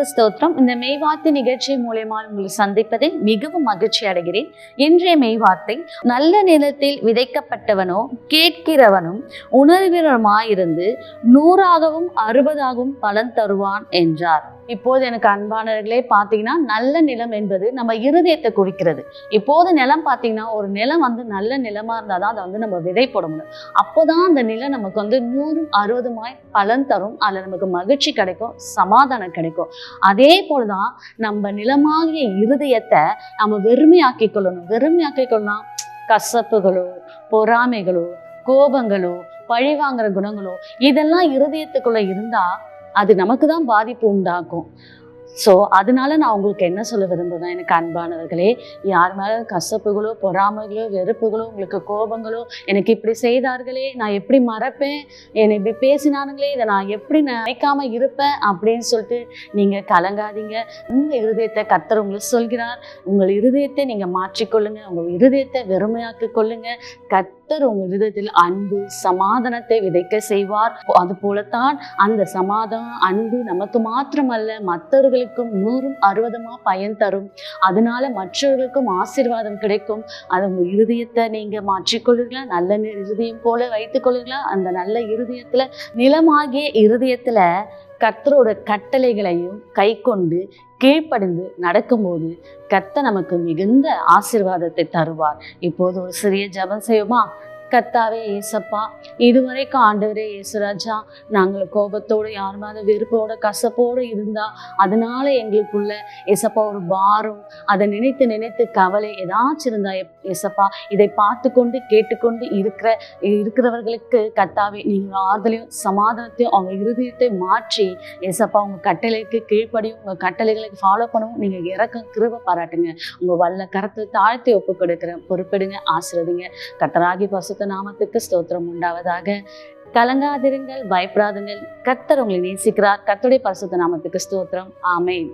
நாமத்துக்கு ஸ்தோத்திரம். இந்த மெய்வார்த்தை நிகழ்ச்சி மூலமா உங்களை சந்திப்பதில் மிகவும் மகிழ்ச்சி அடைகிறேன். இன்றைய மெய்வார்த்தை, நல்ல நிலத்தில் விதைக்கப்பட்டவனோ கேட்கிறவனும் உணர்கிறவருமாயிருந்து 100ஆகவும் 60ஆகவும் பலன் தருவான் என்றார். இப்போது எனக்கு அன்பானவர்களே பார்த்தீங்கன்னா, நல்ல நிலம் என்பது நம்ம இருதயத்தை குறிக்கிறது. இப்போது நிலம் பார்த்தீங்கன்னா, ஒரு நிலம் நல்ல நிலமா இருந்தாதான் அதை நம்ம விதை போட முடியும். அப்போதான் அந்த நிலம் நமக்கு 100 60 பலன் தரும். அதுல நமக்கு மகிழ்ச்சி கிடைக்கும், சமாதானம் கிடைக்கும். அதே போலதான் நம்ம நிலமாகிய இருதயத்தை நம்ம வெறுமையாக்கி கொள்ளணும். வெறுமையாக்கி கொள்ளணும் கசப்புகளோ, பொறாமைகளோ, கோபங்களோ, பழி வாங்குற குணங்களோ இதெல்லாம் இருதயத்துக்குள்ள இருந்தா அது நமக்கு தான் பாதிப்பு உண்டாக்கும். அதனால நான் உங்களுக்கு என்ன சொல்ல விரும்புகிறேன், எனக்கு அன்பானவர்களே, யார் மேல கசப்புகளோ, பொறாமைகளோ, வெறுப்புகளோ, உங்களுக்கு கோபங்களோ, எனக்கு இப்படி செய்தார்களே, நான் எப்படி மறப்பேன், என்னை இப்படி பேசினானுங்களே, இதை நான் எப்படி நினைக்காம இருப்பேன் அப்படின்னு சொல்லிட்டு நீங்க கலங்காதீங்க. உங்க இருதயத்தை கர்த்தர் உங்களுக்கு சொல்கிறார். உங்கள் இருதயத்தை நீங்க மாற்றிக்கொள்ளுங்க. உங்க இருதயத்தை வெறுமையாக்கி கொள்ளுங்க. கர்த்தர் உங்க இருதயத்தில் அன்பு, சமாதானத்தை விதைக்க செய்வார். அது போலத்தான் அந்த சமாதானம், அன்பு நமக்கு மாத்திரமல்ல, மற்றவர்களுக்கும் 100 60 பயன் தரும். அதனால மற்றவர்களுக்கும் ஆசீர்வாதம் கிடைக்கும். அது உங்க இருதயத்தை நீங்க மாற்றிக்கொள்ளுங்களா, நல்ல இருதயம் போல வைத்துக் கொள்ளுங்களா. அந்த நல்ல இருதயத்துல, நிலமாகிய இருதயத்துல கர்த்தரோட கட்டளைகளையும் கை கொண்டு கீழ்ப்படிந்து நடக்கும்போது கர்த்தர் நமக்கு மிகுந்த ஆசீர்வாதத்தை தருவார். இப்போது ஒரு சிறிய ஜெபம் செய்வோமா? கர்த்தாவே ஏசப்பா, இதுவரைக்கும் ஆண்டவரே இயேசுராஜா, நாங்கள் கோபத்தோடு, யார் மேல வெறுப்போட, கசப்போடு இருந்தா அதனால எங்களுக்குள்ள ஏசப்பா ஒரு பாரம், அதை நினைத்து நினைத்து கவலை ஏதாச்சும் இருந்தா ஏசப்பா, இதை பார்த்து கொண்டு கேட்டுக்கொண்டு இருக்கிறவர்களுக்கு கர்த்தாவே நீங்க ஆறுதலையும் சமாதானத்தையும் அவங்க இருதயத்தை மாற்றி ஏசப்பா உங்க கட்டளைக்கு கீழ்ப்படியும், உங்க கட்டளைகளுக்கு ஃபாலோ பண்ணவும் நீங்க இறக்கம் கிருபை பாராட்டுங்க. உங்க வல்ல கரத்தை தாழ்த்தி ஒப்பு கொடுக்கிறேன். பொறுப்பிடுங்க, ஆசீர்வதிங்க. கர்த்தராகிய பரிசுத்த நாமத்துக்கு ஸ்தோத்திரம் உண்டாவதாக. கலங்காதிருங்கள், பயப்படாதுங்கள். கர்த்தர் உங்களை நேசிக்கிறார். கர்த்தருடைய பரிசுத்த நாமத்துக்கு ஸ்தோத்திரம். ஆமென்.